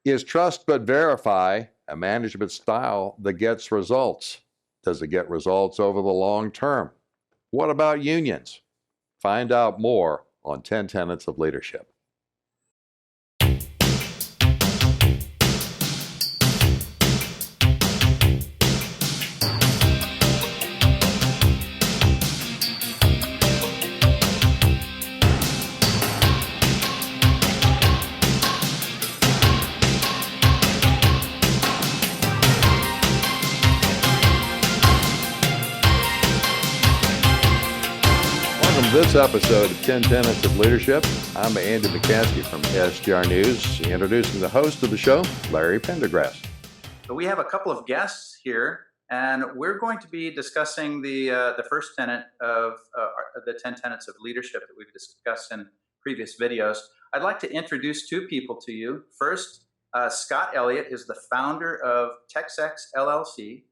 Is trust but verify a management style that gets results? Does it get results over the long term? What about unions? Find out more on 10 Tenets of Leadership. This episode of 10 Tenets of Leadership. I'm Andy McCaskey from SDR News, introducing the host of the show, Larry Pendergrass. So we have a couple of guests here, and we're going to be discussing the first tenet of the 10 Tenets of Leadership that we've discussed in previous videos. I'd like to introduce two people to you. First, Scott Elliott is the founder of TechSex LLC,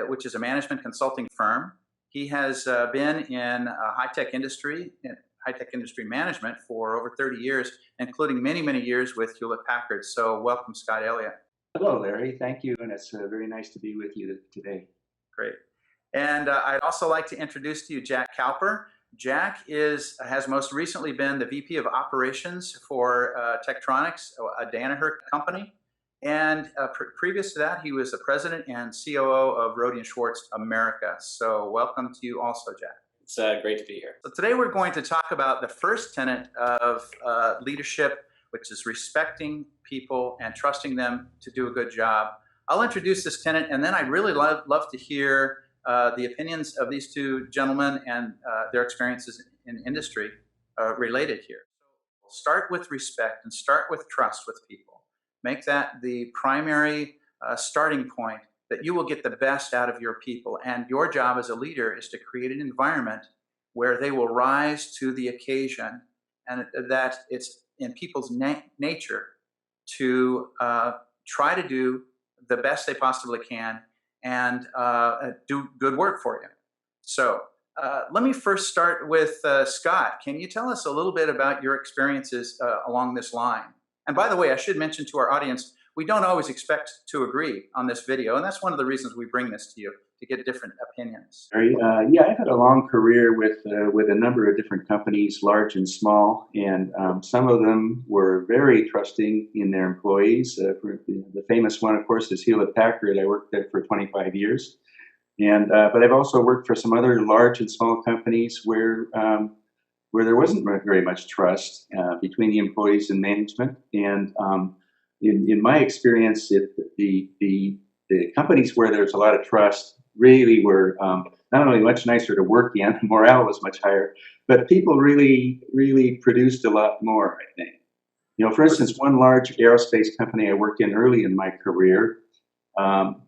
which is a management consulting firm. He has been in high-tech industry management for over 30 years, including many, many years with Hewlett-Packard. So welcome, Scott Elliott. Hello, Larry. Thank you. And it's very nice to be with you today. Great. And I'd also like to introduce to you Jack Cowper. Jack has most recently been the VP of Operations for Tektronix, a Danaher company. And previous to that, he was the president and COO of Rohde & Schwartz America. So welcome to you also, Jack. It's great to be here. So today we're going to talk about the first tenet of leadership, which is respecting people and trusting them to do a good job. I'll introduce this tenet, and then I'd really love to hear the opinions of these two gentlemen and their experiences in industry related here. We'll start with respect and start with trust with people. Make that the primary starting point, that you will get the best out of your people. And your job as a leader is to create an environment where they will rise to the occasion, and that it's in people's nature to try to do the best they possibly can and do good work for you. So let me first start with Scott. Can you tell us a little bit about your experiences along this line? And by the way, I should mention to our audience, we don't always expect to agree on this video, and that's one of the reasons we bring this to you, to get different opinions. Yeah, I've had a long career with a number of different companies, large and small, and some of them were very trusting in their employees. The famous one, of course, is Hewlett-Packard. I worked there for 25 years, and but I've also worked for some other large and small companies where there wasn't very much trust between the employees and management. And in my experience, the companies where there's a lot of trust really were not only much nicer to work in, morale was much higher, but people really produced a lot more, I think. You know, for instance, one large aerospace company I worked in early in my career,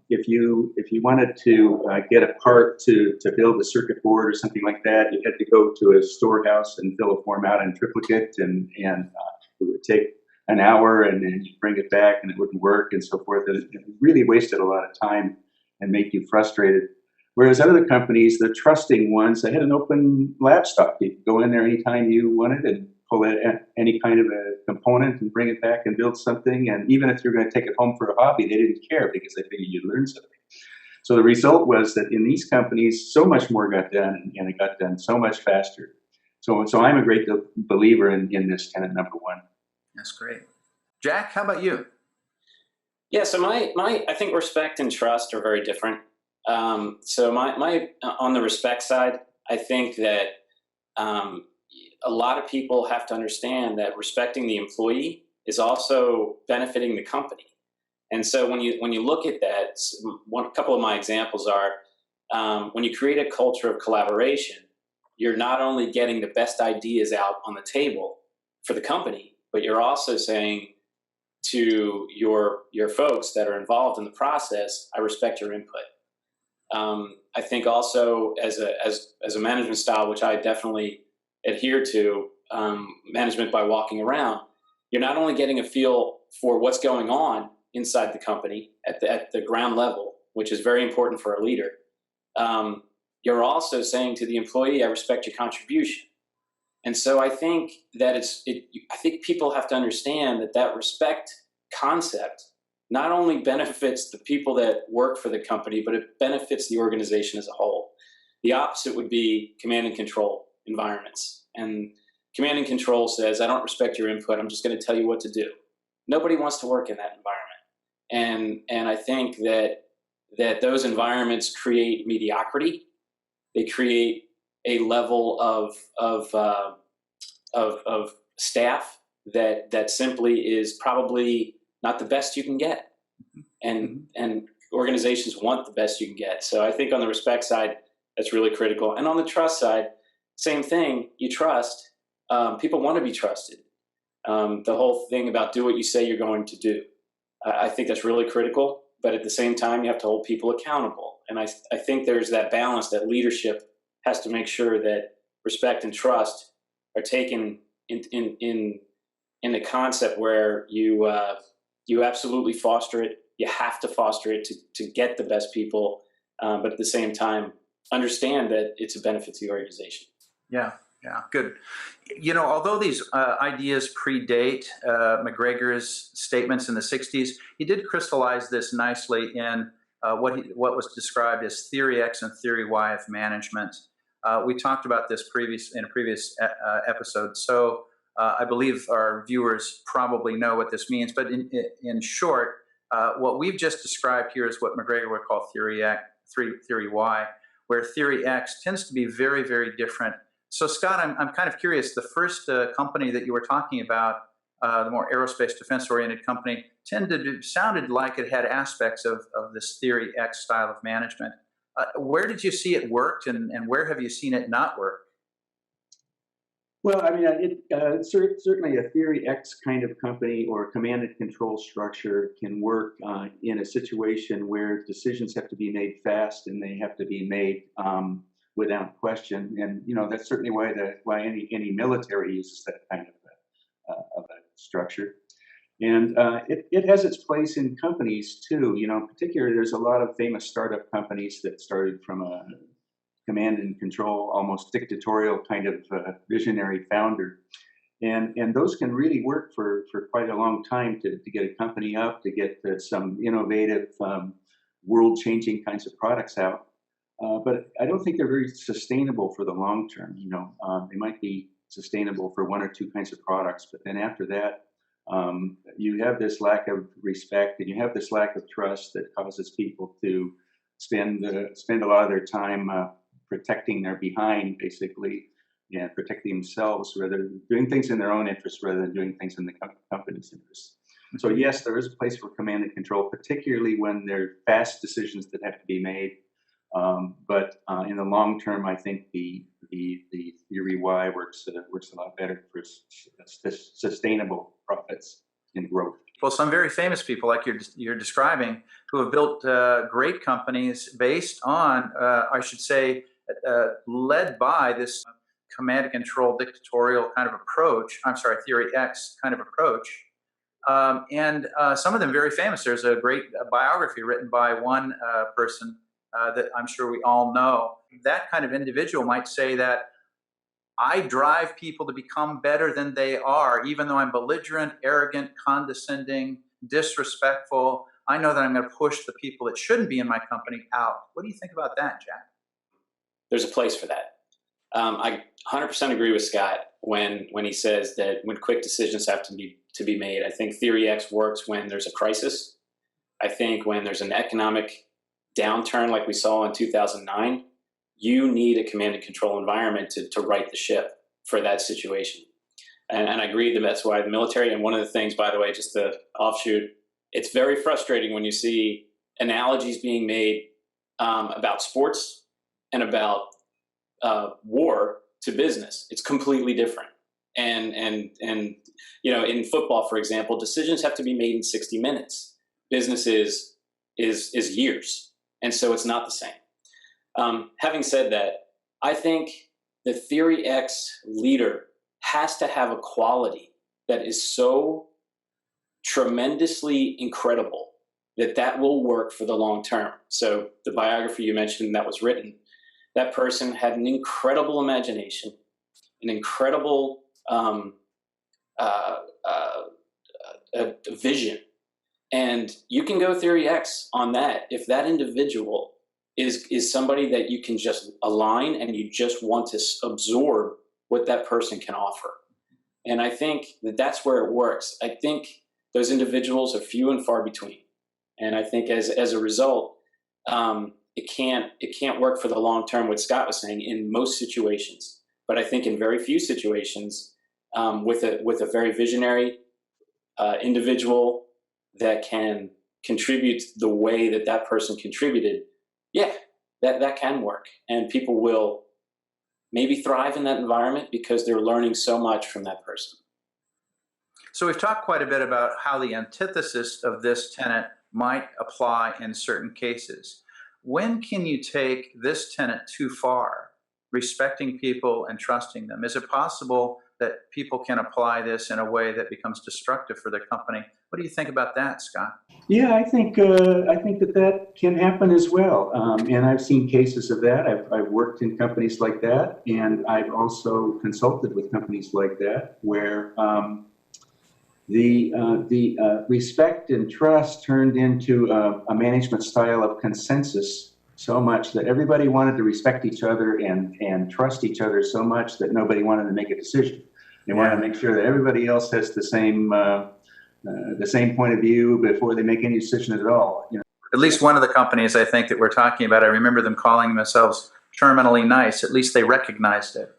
if you wanted to get a part to build a circuit board or something like that, you had to go to a storehouse and fill a form out in triplicate, and it would take an hour, and then you bring it back and it wouldn't work and so forth. It really wasted a lot of time and make you frustrated. Whereas other companies, the trusting ones, they had an open lab stock. You could go in there anytime you wanted and pull any kind of a component and bring it back and build something. And even if you're going to take it home for a hobby, they didn't care because they figured you'd learn something. So the result was that in these companies, so much more got done, and it got done so much faster. So I'm a great believer in this tenet number one. That's great. Jack, how about you? Yeah, so I think respect and trust are very different. So my on the respect side, I think that a lot of people have to understand that respecting the employee is also benefiting the company. And so when you look at that, a couple of my examples are when you create a culture of collaboration, you're not only getting the best ideas out on the table for the company, but you're also saying to your folks that are involved in the process, I respect your input. I think also as a management style, which I definitely adhere to, management by walking around, you're not only getting a feel for what's going on inside the company at the ground level, which is very important for a leader. You're also saying to the employee, I respect your contribution. And so I think that I think people have to understand that respect concept not only benefits the people that work for the company, but it benefits the organization as a whole. The opposite would be command and control environments. And command and control says, I don't respect your input, I'm just going to tell you what to do. Nobody wants to work in that environment. And I think that those environments create mediocrity. They create a level of staff that simply is probably not the best you can get. And organizations want the best you can get. So I think on the respect side, that's really critical. And on the trust side, same thing. You trust. People want to be trusted. The whole thing about do what you say you're going to do. I think that's really critical. But at the same time, you have to hold people accountable. And I think there's that balance that leadership has to make sure that respect and trust are taken in a concept where you absolutely foster it. You have to foster it to get the best people, but at the same time, understand that it's a benefit to the organization. Yeah, good. You know, although these ideas predate McGregor's statements in the 60s, he did crystallize this nicely in what was described as Theory X and Theory Y of management. We talked about this in a previous episode, so I believe our viewers probably know what this means. But in short, what we've just described here is what McGregor would call Theory X, Theory Y, where Theory X tends to be very, very different. So, Scott, I'm kind of curious. The first company that you were talking about, the more aerospace defense-oriented company, sounded like it had aspects of this Theory X style of management. Where did you see it worked, and where have you seen it not work? Well, I mean, certainly a Theory X kind of company or command and control structure can work in a situation where decisions have to be made fast and they have to be made without question. And that's certainly why any military uses that kind of a structure. And it has its place in companies too. Particularly there's a lot of famous startup companies that started from a command and control, almost dictatorial kind of visionary founder. And those can really work for quite a long time to get a company up, to get some innovative, world-changing kinds of products out. But I don't think they're very sustainable for the long term. They might be sustainable for one or two kinds of products, but then after that, you have this lack of respect and you have this lack of trust that causes people to spend a lot of their time protecting their behind, basically, and protecting themselves, rather doing things in their own interest rather than doing things in the company's interest. So yes, there is a place for command and control, particularly when there are fast decisions that have to be made. But in the long term, I think the Theory Y works a lot better for sustainable profits and growth. Well, some very famous people, like you're describing, who have built great companies based on, I should say, led by this command and control dictatorial kind of approach. I'm sorry, Theory X kind of approach. And some of them very famous. There's a great biography written by one person that I'm sure we all know. That kind of individual might say that I drive people to become better than they are, even though I'm belligerent, arrogant, condescending, disrespectful. I know that I'm going to push the people that shouldn't be in my company out. What do you think about that, Jack? There's a place for that. I 100% agree with Scott when he says that when quick decisions have to be made. I think Theory X works when there's a crisis. I think when there's an economic downturn like we saw in 2009, you need a command and control environment to right the ship for that situation. And I agree that that's why the military, and one of the things, by the way, just to offshoot, it's very frustrating when you see analogies being made about sports and about war to business. It's completely different. And in football, for example, decisions have to be made in 60 minutes. Business is years. And so it's not the same. Having said that, I think the Theory X leader has to have a quality that is so tremendously incredible that will work for the long term. So the biography you mentioned that was written, that person had an incredible imagination, an incredible vision And you can go theory X on that if that individual is somebody that you can just align and you just want to absorb what that person can offer. And I think that that's where it works. I think those individuals are few and far between. And I think as a result, it can't work for the long term, what Scott was saying, in most situations. But I think in very few situations, with a very visionary individual that can contribute the way that that person contributed, yeah, that can work. And people will maybe thrive in that environment because they're learning so much from that person. So we've talked quite a bit about how the antithesis of this tenet might apply in certain cases. When can you take this tenet too far, respecting people and trusting them? Is it possible that people can apply this in a way that becomes destructive for their company? What do you think about that, Scott? Yeah, I think that can happen as well, and I've seen cases of that. I've worked in companies like that, and I've also consulted with companies like that where the respect and trust turned into a management style of consensus so much that everybody wanted to respect each other and trust each other so much that nobody wanted to make a decision. They wanted to make sure that everybody else has the same point of view before they make any decision at all. You know. At least one of the companies I think that we're talking about, I remember them calling themselves terminally nice. At least they recognized it.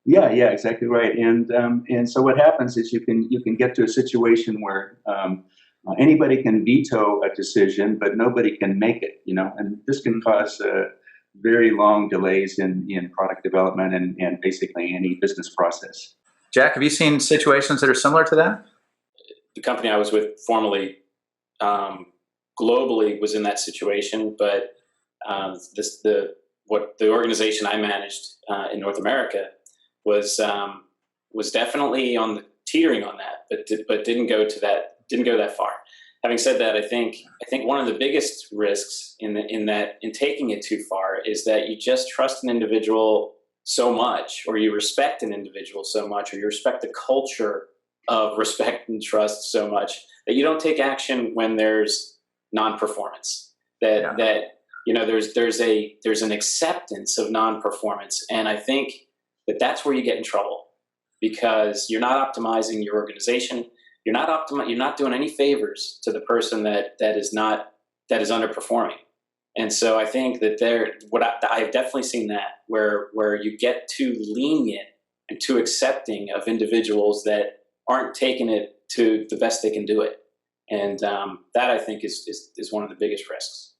Yeah, exactly right. And so what happens is you can get to a situation where anybody can veto a decision, but nobody can make it. You know, and this can cause very long delays in product development and basically any business process. Jack, have you seen situations that are similar to that? The company I was with formerly, globally, was in that situation, but what the organization I managed in North America was definitely on the teetering on that, but didn't go that far. Having said that, I think one of the biggest risks in taking it too far is that you just trust an individual so much, or you respect an individual so much, or you respect the culture of respect and trust so much that you don't take action when there's non-performance. That you know there's an acceptance of non-performance, and I think that's where you get in trouble, because you're not optimizing your organization. You're not doing any favors to the person that is underperforming. And so I think that I've definitely seen that where you get too lenient and too accepting of individuals that aren't taking it to the best they can do it. And that I think is one of the biggest risks.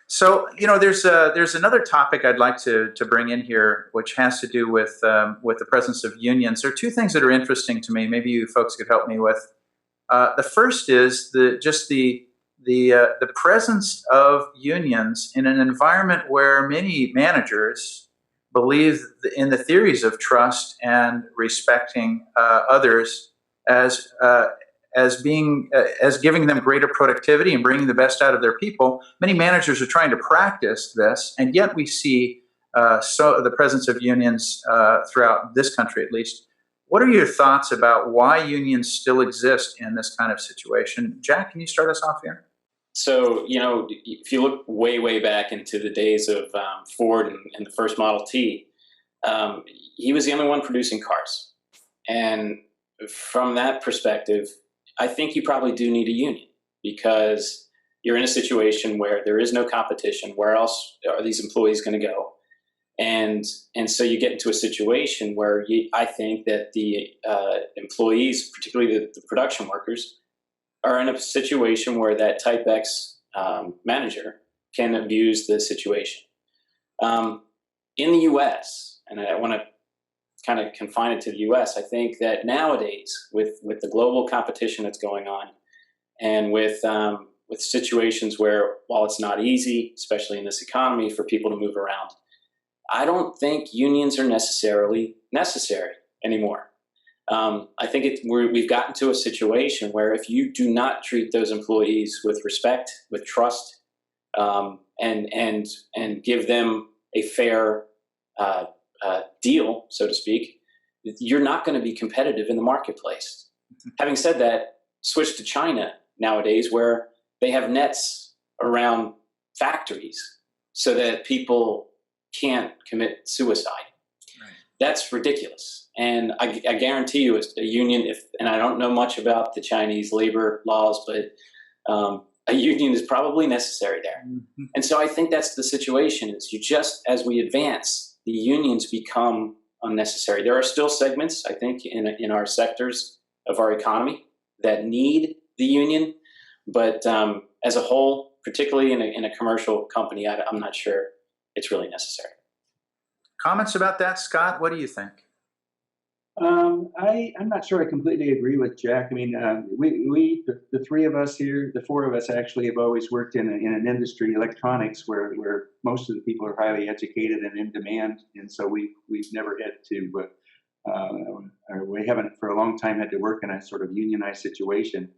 So, you know, there's another topic I'd like to bring in here, which has to do with the presence of unions. There are two things that are interesting to me. Maybe you folks could help me with. The first is the presence of unions in an environment where many managers believe in the theories of trust and respecting others as giving them greater productivity and bringing the best out of their people. Many managers are trying to practice this, and yet we see the presence of unions throughout this country, at least. What are your thoughts about why unions still exist in this kind of situation? Jack, can you start us off here? So, you know, if you look way back into the days of Ford and the first Model T, he was the only one producing cars. And from that perspective, I think you probably do need a union, because you're in a situation where there is no competition. Where else are these employees going to go? And so you get into a situation where I think that the employees, particularly the production workers, are in a situation where that Type X manager can abuse the situation. In the U.S., and I want to kind of confine it to the U.S., I think that nowadays, with the global competition that's going on, and with situations where, while it's not easy, especially in this economy, for people to move around, I don't think unions are necessarily necessary anymore. I think we've gotten to a situation where if you do not treat those employees with respect, with trust, and give them a fair deal, so to speak, you're not going to be competitive in the marketplace. Having said that, switch to China. nowadays where they have nets around factories so that people can't commit suicide. Right. That's ridiculous. And I guarantee you, a union, and I don't know much about the Chinese labor laws, but a union is probably necessary there. Mm-hmm. And so I think that's the situation, is as we advance, the unions become unnecessary. There are still segments, I think, in our sectors of our economy that need the union, but as a whole, particularly in a commercial company, I'm not sure it's really necessary. Comments about that, Scott? What do you think? I'm not sure I completely agree with Jack. I mean, the three of us here, the four of us actually have always worked in an industry, electronics, where most of the people are highly educated and in demand, and so we've never had to, or we haven't for a long time had to work in a sort of unionized situation.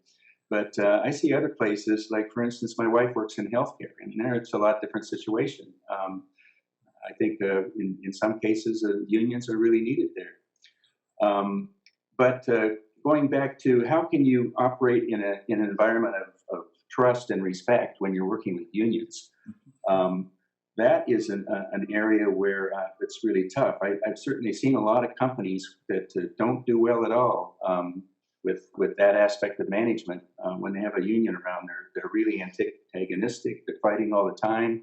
But I see other places, like for instance, my wife works in healthcare, and there it's a lot different situation. I think in some cases unions are really needed there. But going back to how can you operate in an environment of trust and respect when you're working with unions? That is an area where it's really tough. I've certainly seen a lot of companies that don't do well at all with that aspect of management. When they have a union around, they're really antagonistic. They're fighting all the time,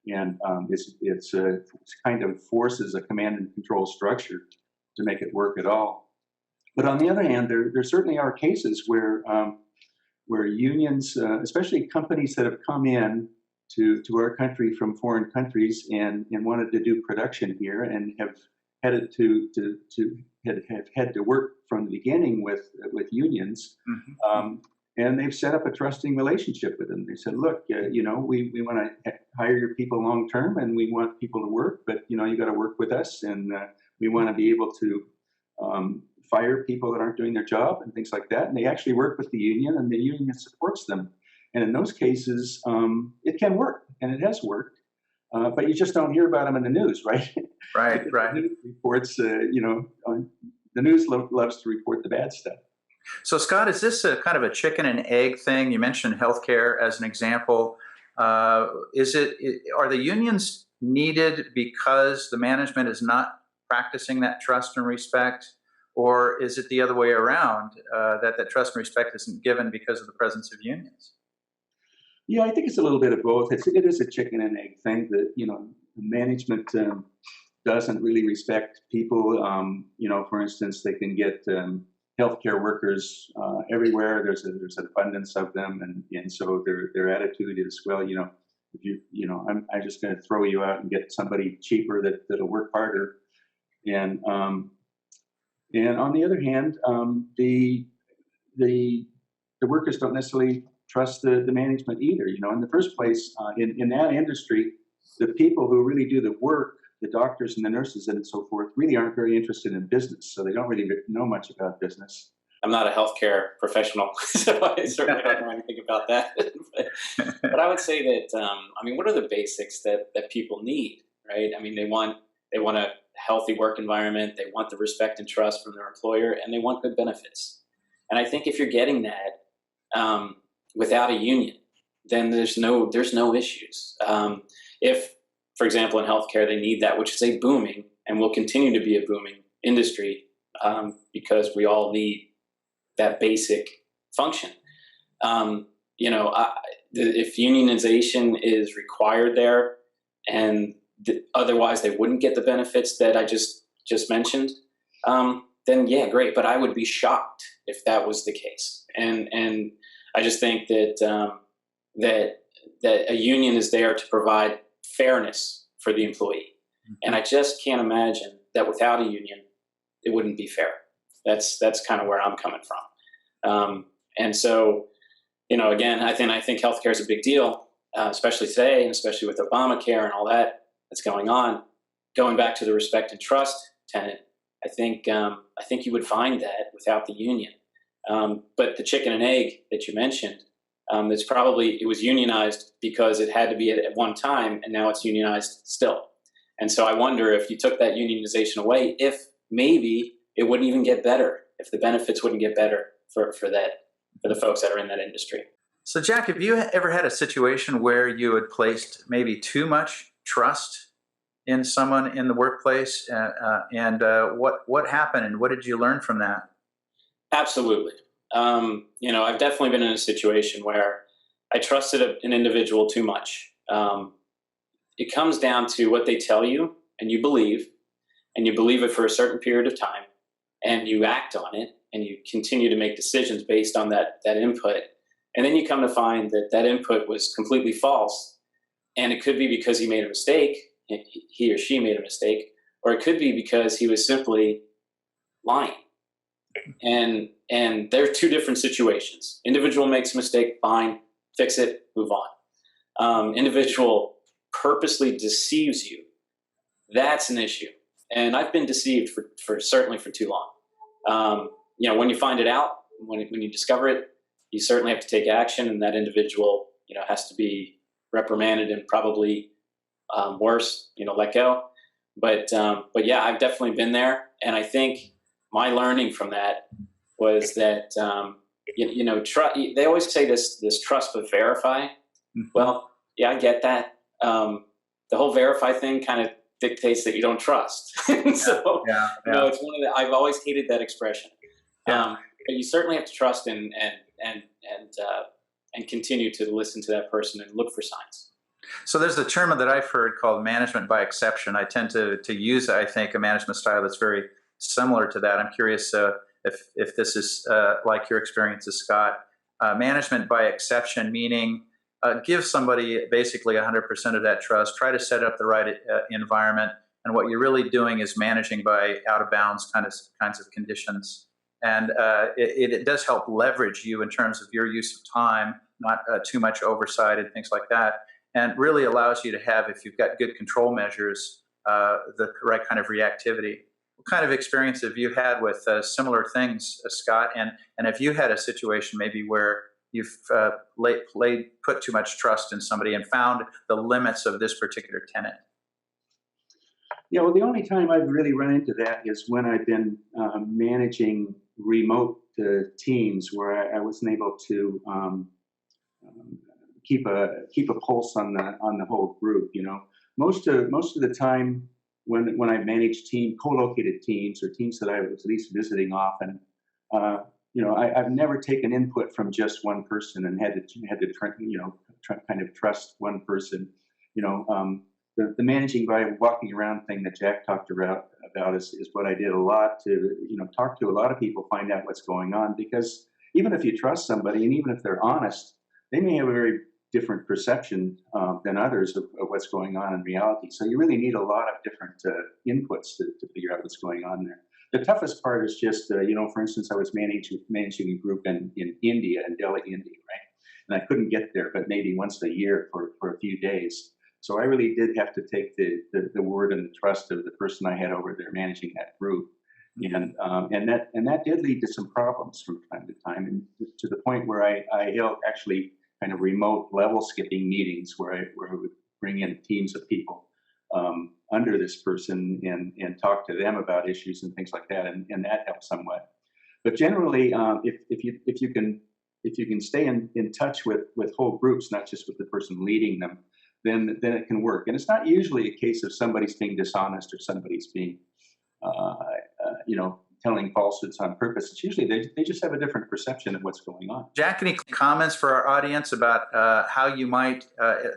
and it's kind of forces a command and control structure to make it work at all. But on the other hand, there certainly are cases where unions, especially companies that have come in to our country from foreign countries and wanted to do production here and have had to work from the beginning with unions, mm-hmm. And they've set up a trusting relationship with them. They said, look, we want to hire your people long term, and we want people to work, but you got to work with us, and we want to be able to fire people that aren't doing their job and things like that. And they actually work with the union, and the union supports them. And in those cases, it can work, and it has worked. But you just don't hear about them in the news, right? Right. The news reports, the news loves to report the bad stuff. So, Scott, is this a kind of a chicken and egg thing? You mentioned healthcare as an example. Are the unions needed because the management is not practicing that trust and respect, or is it the other way around, that trust and respect isn't given because of the presence of unions? Yeah, I think it's a little bit of both. It is a chicken and egg thing that, management doesn't really respect people. For instance, they can get healthcare workers everywhere. There's an abundance of them, and so their attitude is, well, if I'm just going to throw you out and get somebody cheaper that'll work harder. And on the other hand, the workers don't necessarily trust the management either. In the first place, in that industry, the people who really do the work, the doctors and the nurses and so forth, really aren't very interested in business, so they don't really know much about business. I'm not a healthcare professional, so I certainly don't know anything about that. but I would say that, what are the basics that people need, right? I mean, they want a healthy work environment, they want the respect and trust from their employer, and they want good benefits. And I think if you're getting that without a union, then there's no issues. If, for example, in healthcare, they need that, which is a booming and will continue to be a booming industry because we all need that basic function. If unionization is required there, and otherwise they wouldn't get the benefits that I just mentioned, then yeah, great. But I would be shocked if that was the case. And I just think that that a union is there to provide fairness for the employee. Mm-hmm. And I just can't imagine that without a union, it wouldn't be fair. That's kind of where I'm coming from. And so, again, I think healthcare is a big deal, especially today, and especially with Obamacare and all that's going on. Going back to the respect and trust tenet, I think you would find that without the union. But the chicken and egg that you mentioned, it was unionized because it had to be at one time, and now it's unionized still. And so I wonder if you took that unionization away, if maybe it wouldn't even get better, if the benefits wouldn't get better for the folks that are in that industry. So, Jack, have you ever had a situation where you had placed maybe too much trust in someone in the workplace, and what happened, and what did you learn from that? Absolutely. I've definitely been in a situation where I trusted an individual too much. It comes down to what they tell you and you believe it for a certain period of time, and you act on it, and you continue to make decisions based on that input. And then you come to find that that input was completely false. And it could be because he made a mistake, he or she made a mistake, or it could be because he was simply lying. And there are two different situations. Individual makes a mistake, fine, fix it, move on. Individual purposely deceives you. That's an issue. And I've been deceived for certainly for too long. When you find it out, when you discover it, you certainly have to take action, and that individual, has to be reprimanded and probably worse, let go. But yeah, I've definitely been there, and I think my learning from that was that they always say this trust but verify. Well, yeah, I get that. The whole verify thing kind of dictates that you don't trust. So it's one of the, I've always hated that expression. But you certainly have to trust and continue to listen to that person and look for signs. So there's a term that I've heard called management by exception. I tend to use, I think, a management style that's very similar to that. I'm curious if this is like your experiences, Scott. Management by exception, meaning give somebody basically 100% of that trust, try to set up the right environment, and what you're really doing is managing by out of bounds kinds of conditions. And it does help leverage you in terms of your use of time, not too much oversight and things like that, and really allows you to have, if you've got good control measures, the right kind of reactivity. What kind of experience have you had with similar things, Scott? And have you had a situation maybe where you've put too much trust in somebody and found the limits of this particular tenet? Yeah, well, the only time I've really run into that is when I've been managing remote teams where I wasn't able to keep a pulse on the whole group. Most of the time when I managed co-located teams or teams that I was at least visiting often, I've never taken input from just one person and had to kind of trust one person. The managing by walking around thing that Jack talked about is what I did a lot to talk to a lot of people, find out what's going on, because even if you trust somebody and even if they're honest, they may have a very different perception than others of what's going on in reality. So you really need a lot of different inputs to figure out what's going on there. The toughest part is just, for instance, I was managing a group in India, in Delhi, India, right? And I couldn't get there, but maybe once a year for a few days. So I really did have to take the word and the trust of the person I had over there managing that group. And that did lead to some problems from time to time, and to the point where I held actually kind of remote level skipping meetings where I would bring in teams of people under this person and talk to them about issues and things like that, and that helped somewhat. But generally, if you can stay in touch with whole groups, not just with the person leading them, then it can work. And it's not usually a case of somebody's being dishonest or somebody's being telling falsehoods on purpose. It's usually they just have a different perception of what's going on. Jack, any comments for our audience about how you might,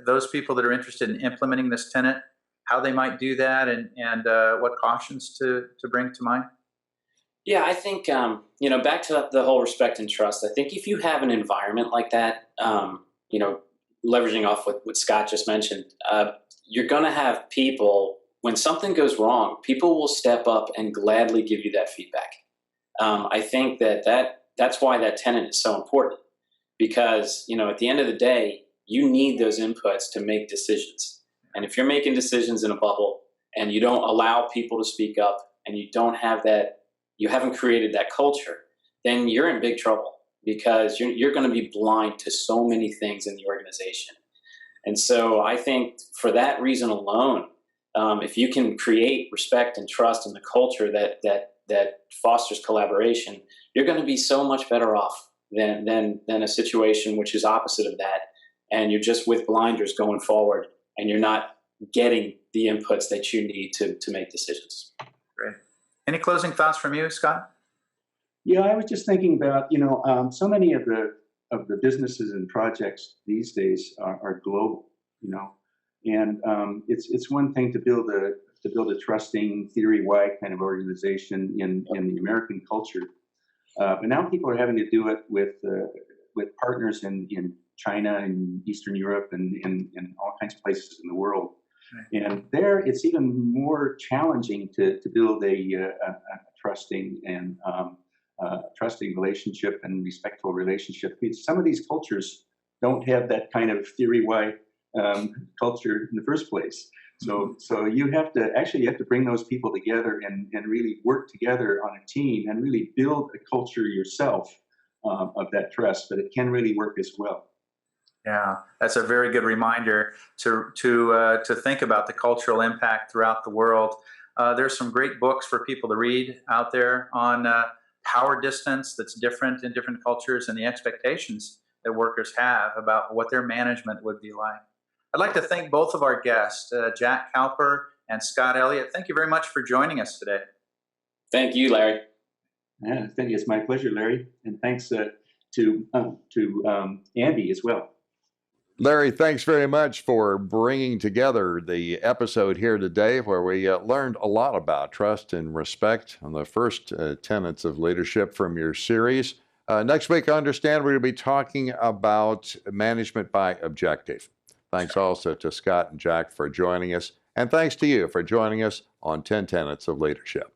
those people that are interested in implementing this tenet, how they might do that, and what cautions to bring to mind? Yeah, I think, back to the whole respect and trust, I think if you have an environment like that, leveraging off what Scott just mentioned, you're going to have people, when something goes wrong, people will step up and gladly give you that feedback. I think that's why that tenet is so important, because, at the end of the day, you need those inputs to make decisions. And if you're making decisions in a bubble and you don't allow people to speak up and you don't have that, you haven't created that culture, then you're in big trouble, because you're going to be blind to so many things in the organization. And so I think for that reason alone, if you can create respect and trust in the culture that fosters collaboration, you're going to be so much better off than a situation which is opposite of that, and you're just with blinders going forward, and you're not getting the inputs that you need to make decisions. Great. Any closing thoughts from you, Scott? Yeah, I was just thinking about, so many of the businesses and projects these days are global, and it's one thing to build a trusting, theory-wide kind of organization in the American culture, but now people are having to do it with partners in China and Eastern Europe and all kinds of places in the world. And there, it's even more challenging to build a trusting and trusting relationship and respectful relationship. Because some of these cultures don't have that kind of theory-wide culture in the first place. So you have to bring those people together and really work together on a team and really build a culture yourself of that trust. But it can really work as well. Yeah, that's a very good reminder to think about the cultural impact throughout the world. There's some great books for people to read out there on power distance that's different in different cultures and the expectations that workers have about what their management would be like. I'd like to thank both of our guests, Jack Cowper and Scott Elliott. Thank you very much for joining us today. Thank you, Larry. Yeah, it's my pleasure, Larry, and thanks to Andy as well. Larry, thanks very much for bringing together the episode here today where we learned a lot about trust and respect on the first tenets of leadership from your series. Next week, I understand we're going to be talking about management by objective. Thanks also to Scott and Jack for joining us, and thanks to you for joining us on 10 Tenets of Leadership.